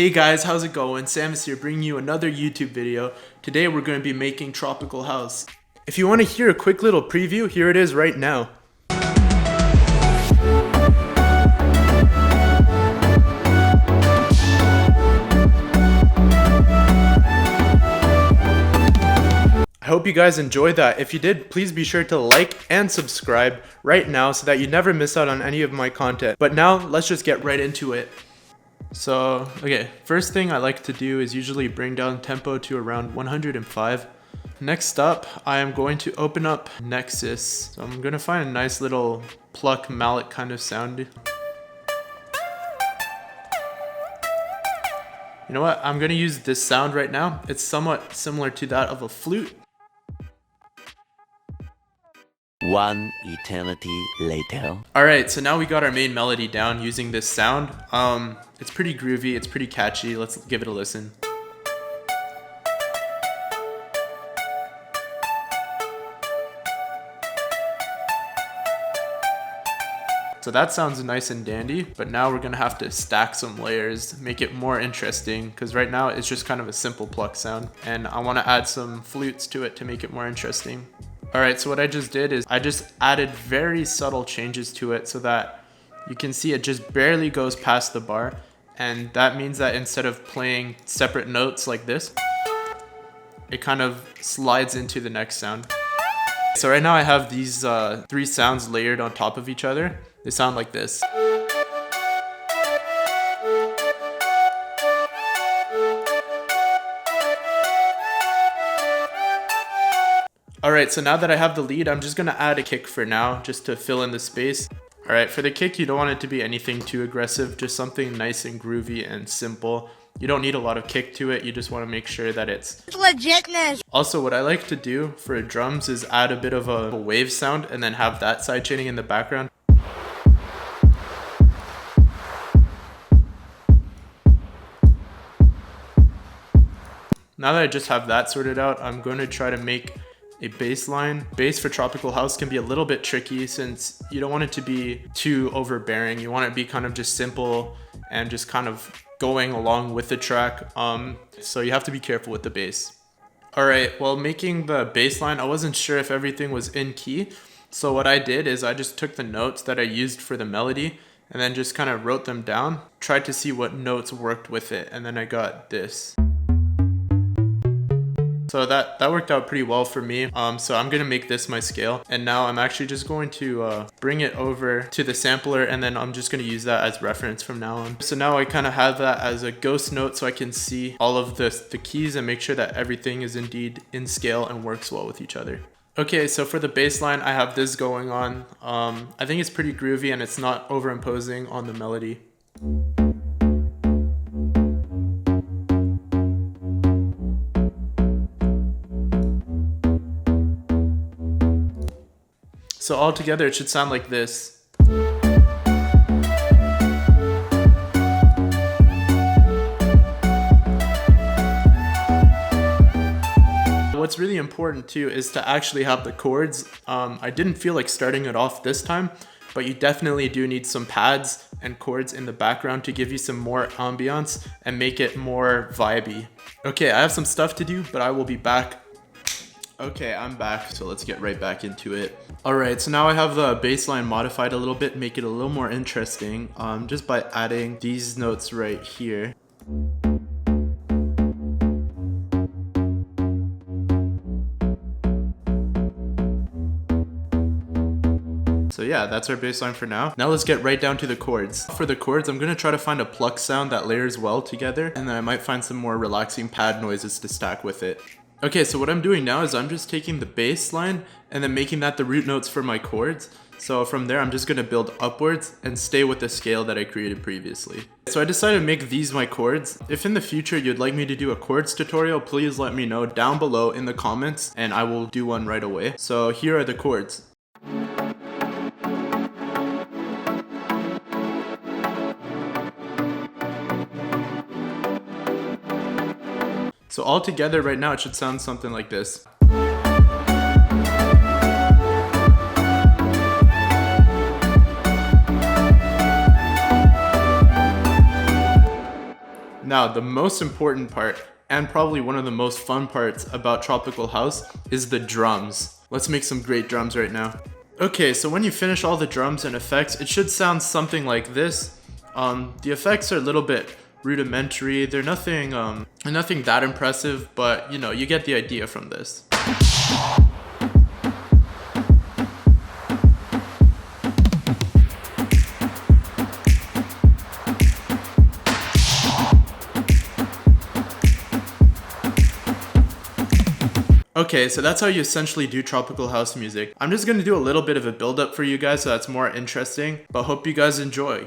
Hey guys, how's it going? Sammas here, bringing you another YouTube video. Today we're going to be making Tropical House. If you want to hear a quick little preview, here it is right now. I hope you guys enjoyed that. If you did, please be sure to like and subscribe right now so that you never miss out on any of my content. But now, let's just get right into it. So, okay, first thing I like to do is usually bring down tempo to around 105. Next up, I am going to open up Nexus. So I'm going to find a nice little pluck mallet kind of sound. You know what? I'm going to use this sound right now. It's somewhat similar to that of a flute. One eternity later. Alright, so now we got our main melody down using this sound. It's pretty groovy, it's pretty catchy. Let's give it a listen. So that sounds nice and dandy, but now we're gonna have to stack some layers, make it more interesting, because right now it's just kind of a simple pluck sound, and I want to add some flutes to it to make it more interesting. Alright, so what I just did is I just added very subtle changes to it so that you can see it just barely goes past the bar, and that means that instead of playing separate notes like this, it kind of slides into the next sound. So right now I have these three sounds layered on top of each other. They sound like this. Alright, so now that I have the lead, I'm just going to add a kick for now, just to fill in the space. Alright, for the kick, you don't want it to be anything too aggressive, just something nice and groovy and simple. You don't need a lot of kick to it, you just want to make sure that it's legitness. Also, what I like to do for drums is add a bit of a wave sound and then have that sidechaining in the background. Now that I just have that sorted out, I'm going to try to make a bass line. Bass for Tropical House can be a little bit tricky since you don't want it to be too overbearing. You want it to be kind of just simple and just kind of going along with the track. So you have to be careful with the bass. Alright, while making the bass line, I wasn't sure if everything was in key. So what I did is I just took the notes that I used for the melody and then just kind of wrote them down. Tried to see what notes worked with it, and then I got this. So that worked out pretty well for me. So I'm gonna make this my scale, and now I'm actually just going to bring it over to the sampler, and then I'm just gonna use that as reference from now on. So now I kind of have that as a ghost note so I can see all of the keys and make sure that everything is indeed in scale and works well with each other. Okay, so for the bass line, I have this going on. I think it's pretty groovy and it's not overimposing on the melody. So all together, it should sound like this. What's really important too is to actually have the chords. I didn't feel like starting it off this time, but you definitely do need some pads and chords in the background to give you some more ambiance and make it more vibey. Okay, I have some stuff to do, but I will be back. Okay, I'm back, so let's get right back into it. Alright, so now I have the bass line modified a little bit, make it a little more interesting, just by adding these notes right here. So yeah, that's our bass line for now. Now let's get right down to the chords. For the chords, I'm going to try to find a pluck sound that layers well together, and then I might find some more relaxing pad noises to stack with it. Okay, so what I'm doing now is I'm just taking the bass line and then making that the root notes for my chords. So from there, I'm just going to build upwards and stay with the scale that I created previously. So I decided to make these my chords. If in the future you'd like me to do a chords tutorial, please let me know down below in the comments and I will do one right away. So here are the chords. So all together right now, it should sound something like this. Now, the most important part, and probably one of the most fun parts about tropical house, is the drums. Let's make some great drums right now. Okay, so when you finish all the drums and effects, it should sound something like this. The effects are a little bit rudimentary. They're nothing that impressive, but you know, you get the idea from this. Okay, so that's how you essentially do tropical house music. I'm just gonna do a little bit of a build up for you guys so that's more interesting, but hope you guys enjoy.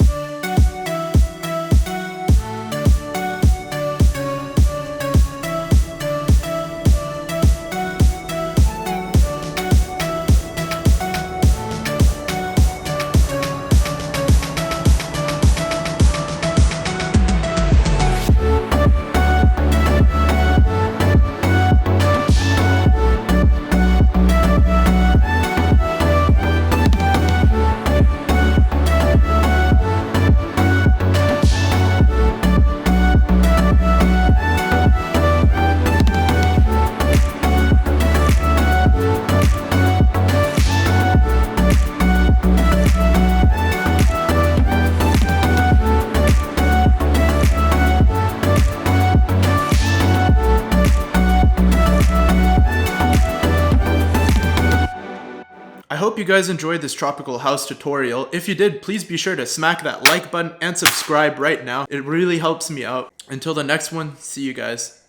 I hope you guys enjoyed this tropical house tutorial. If you did, please be sure to smack that like button and subscribe right now. It really helps me out. Until the next one, see you guys.